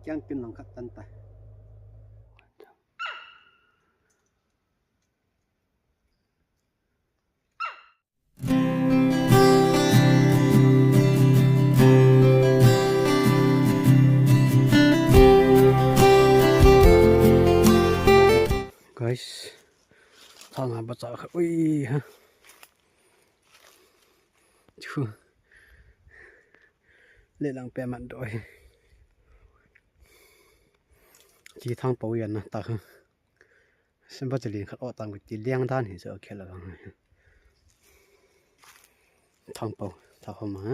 kyang tin lang khat tan ta guys thang ha ba cha kha ui ha chu le lang pe man doi chi thang pau yan na ta sim ba chali khat o tang ti liang dan hi so khela gang thang pau tha hom ha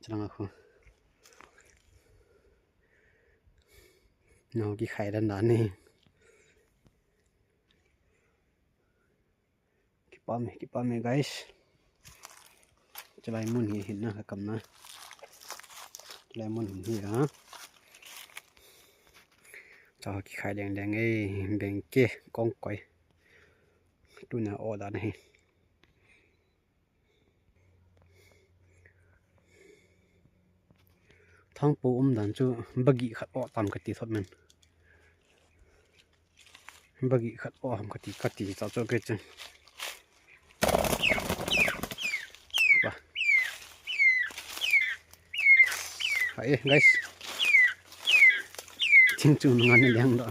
chang a khu no ki khai dan dan ni ki pa me guys chalai mun hi hin na kam na chalai mun hi ha cho ki khai đèn đèn ấy đèn kia con quay tu na o da này thang po dan chu bagi khat o tam ka ti thot men bagi khat o ham ka ti cha cho ke chen ba hai guys ching chu ngan ni yang do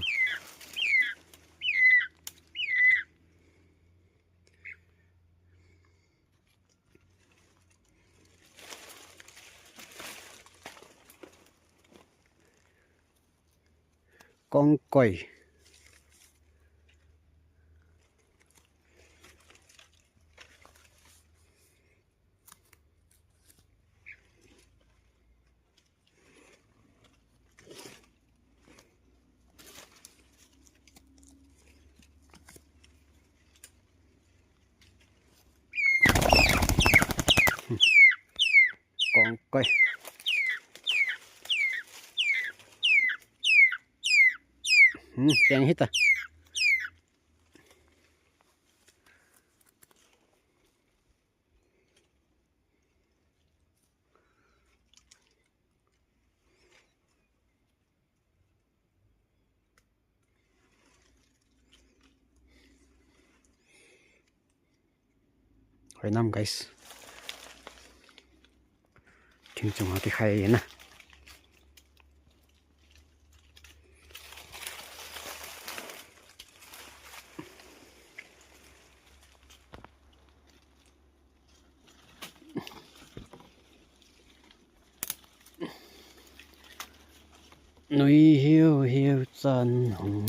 con quay con quay đèn hết ta hỏi năm guys chừng chừng cái khay nè núi hiu hiu chân hồng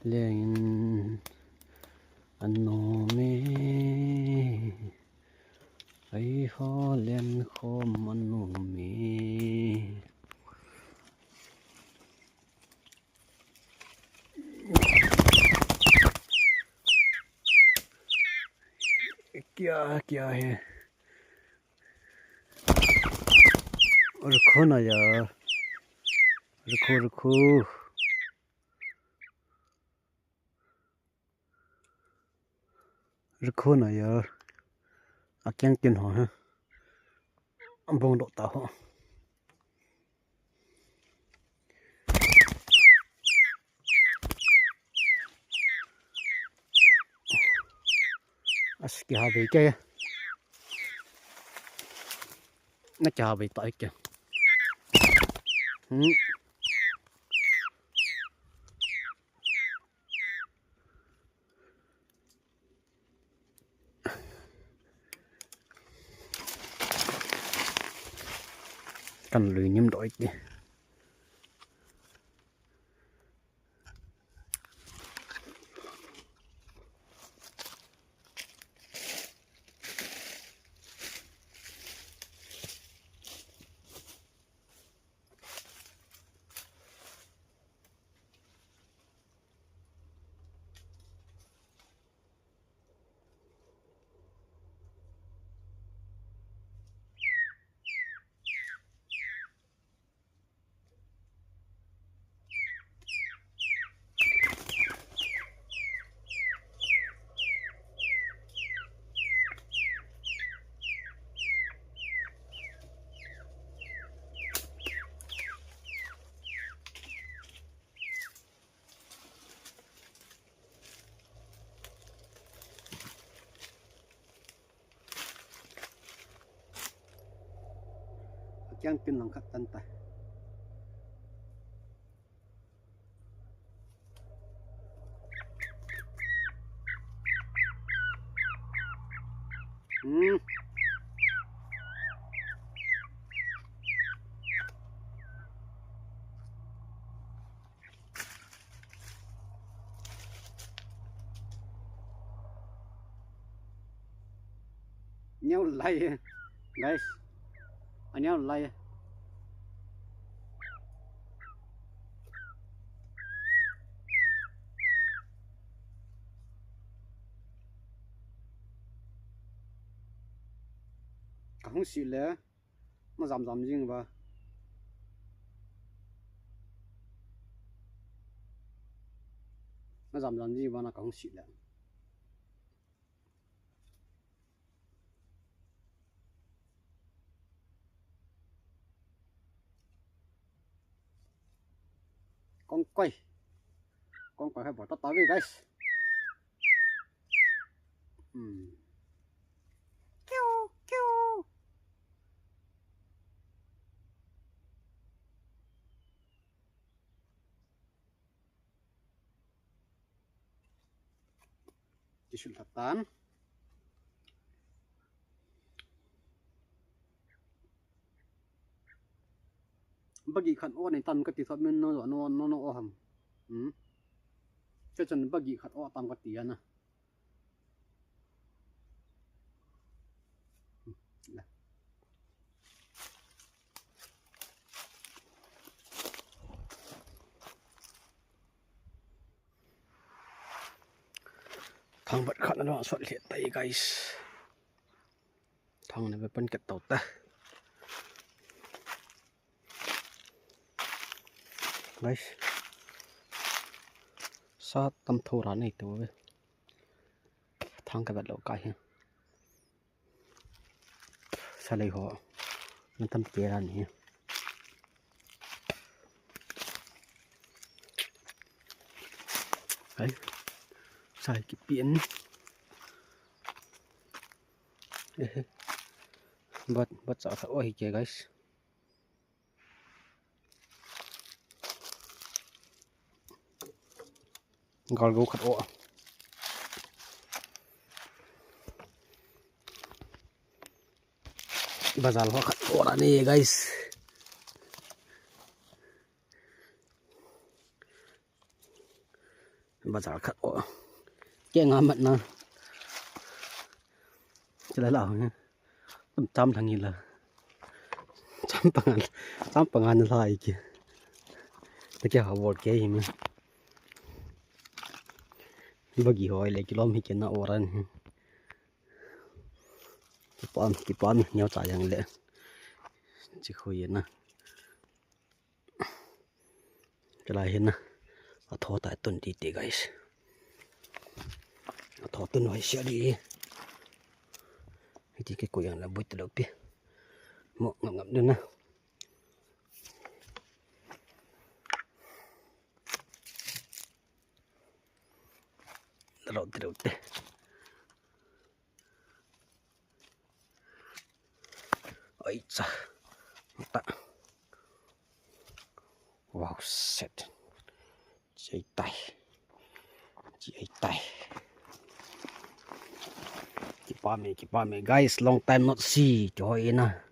lên anh nô mê ấy khó lên khom anh nô mê क्या है रखो ना यार रखो रखो ना यार क्या किन हो है bông độ tàu cái hà bị cái nó chà bị tỏi kìa cần lười nhâm đội kìa kyang tin lang khat tan ta nhau lay guys nhau lay không xịt lẽ mà giảm riêng và nó giảm gì mà nó không xịt lẽ con quay hay bỏ tắt tới với guys kêu kêu chỉ sụn thật tán bagi khat o nei tam ka ti thot men no o ham che chan bagi khat o tam ka ti ana thang bat khat na sot le tai guys thang ne be pen ket tau ta guys sa tam thora nei tu ve thang ka bat lo ka hi sa lei hoมันทำเตียนนี่ไอ้ใส่กี่เปลี่ยนบัดจะเอาโอ้ยเจ๊ guys gol go khat o bazal ho khat o ra ni guys bazal khat o ke nga mat na chela la ha cham thang ni la cham pangan lai ki ta ke ha word ke hi me bagi hoi le kilom hi ke na oran ki pam nhau cha yang le chi khoi na chala hin na a tho ta tun ti ti guys a tho tun hoi sia di ti ke ko yang la bui te lo pi mo ngam de na lo te oi cha ta wow set chạy tay keep me guys long time not see joy na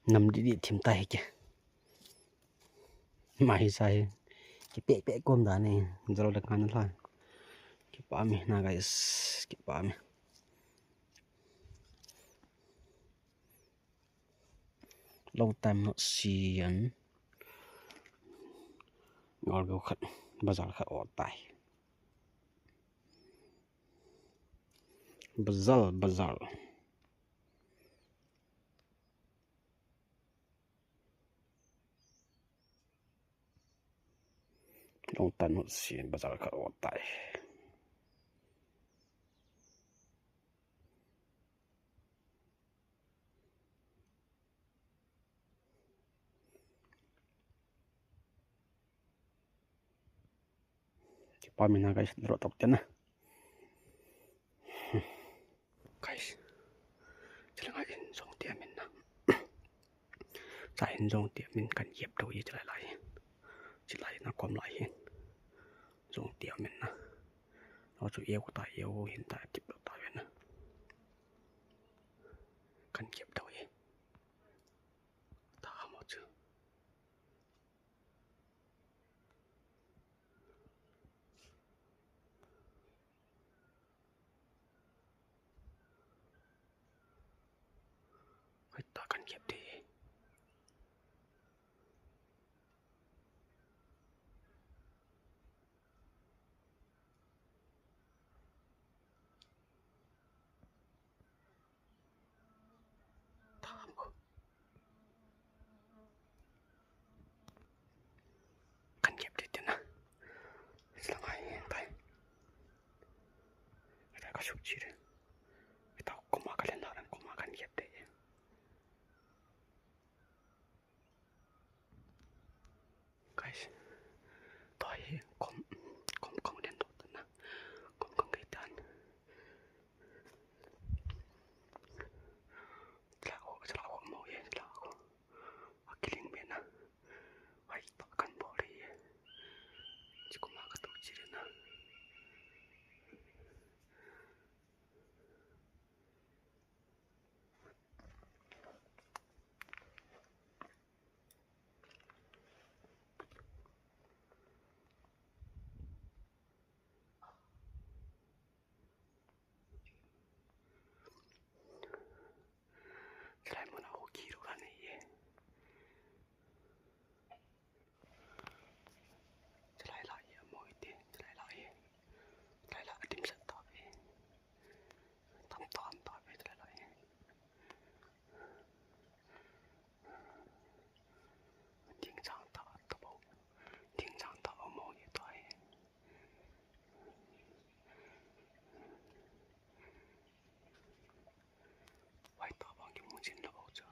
nằm đi thìm tay kìa mày sai cái bẹ côm đá này rồi được ngắn thôi keep me na guys keep me long time not see and ngồi go khát bazar khát ở tay bazar long time not see bazar khát ở tay Pamina guys rotok tena guys chela in song tia min na sa in song tia min kan yep do yi chela lai chela na kom lai hin song tia min na lo chu yeu ta yeu hin ta tip do ta wen na kan yep do yi ta mo chu ta kan yep đi kan yep đi tena selangay tay ada ka suk chi kita kuma kalendaran kuma kan yep đi guys toy kom den to na kom kaitan lao mo ye lao akiling be na ai ta kan bo ri ji kuma ka to chi na Try mo na ho kiro ra ne ye try la ye mo ite try la dim sa ta be tam ta be try la ye ting chang ta bo ting chang ta mo ye to ye wai ta bang ki mo chin lo bo cha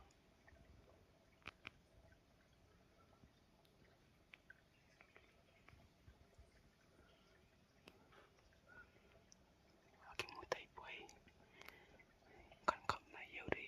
ki mo tai poi kan kam na yeu de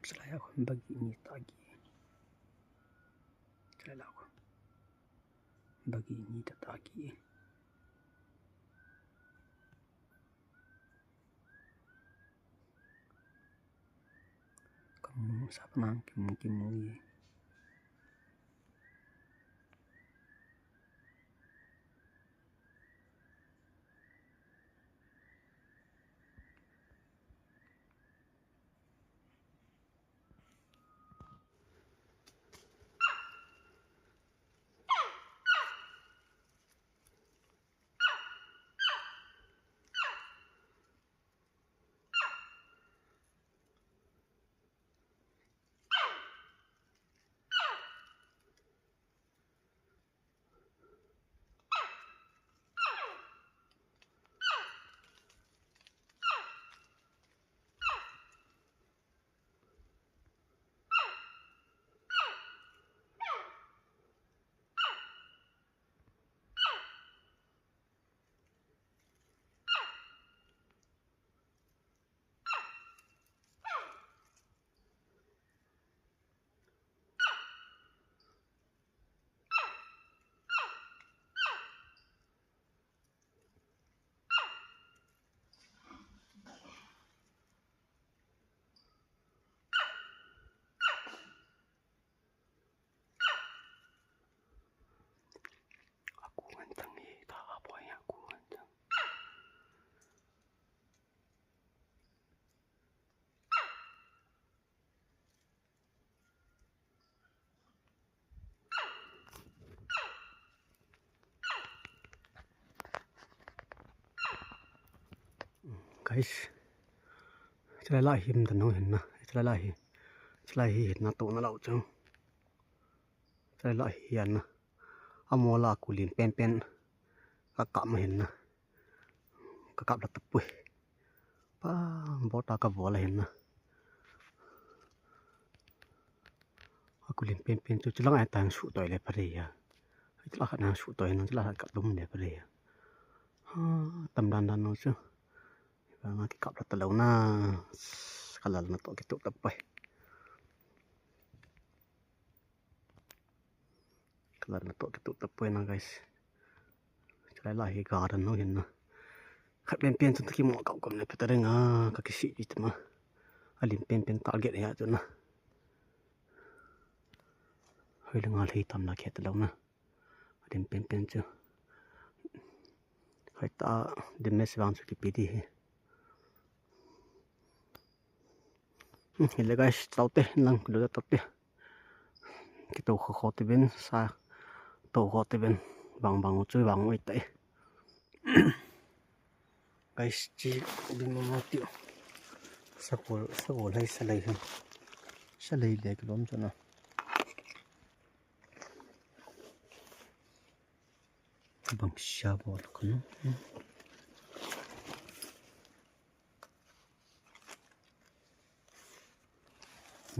Selaya kon bagi ni tagi selaya kon bagi ni tagi kamu sapnang kimu ye guys จะไล่หิมแต่น้องเห็นนะจะไล่เห็นนะตัวนั่นเราจังจะไล่เห็นนะเอาโมลากูลินเป็นกะกะมาเห็นนะกะกะละตะปุยป้าบอตากะบัวละเห็นนะaku limpen tu celang ai tang su toi le pare ya itla khana su toi no celah kap dum le pare ya ha tam dan no chu ba nga ki kap la talau na kalal na to ki tu tapai kalal na to ki tu tapai na guys celai la hi garden no hin na khat pen tu ki mo kap kom le patare nga ka ki si itma alin pen target ya tu na hơi là ngal hi tam la khet lo na dem pen chu hai ta dem mes wang chu ki pidi he hele guys taute nang lo taute ki to kho te ben sa to kho te ben bang chu bang oi tai guys chi bin mo ti sa ko lai sa lai le ki lom chu na bang sha bol kono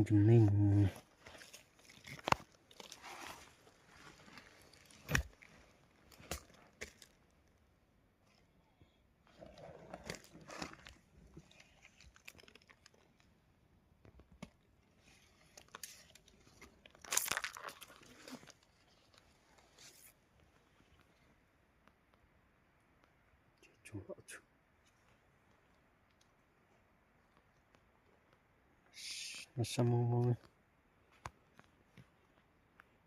jum nei mu chung lo chu na samong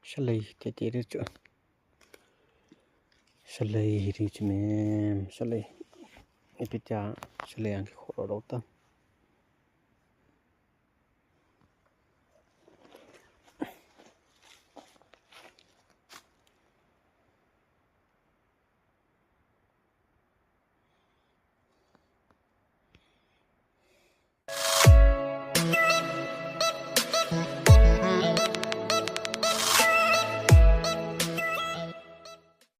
shalai te re chu shalai ri chu me shalai ipita shalai ang kho ro ta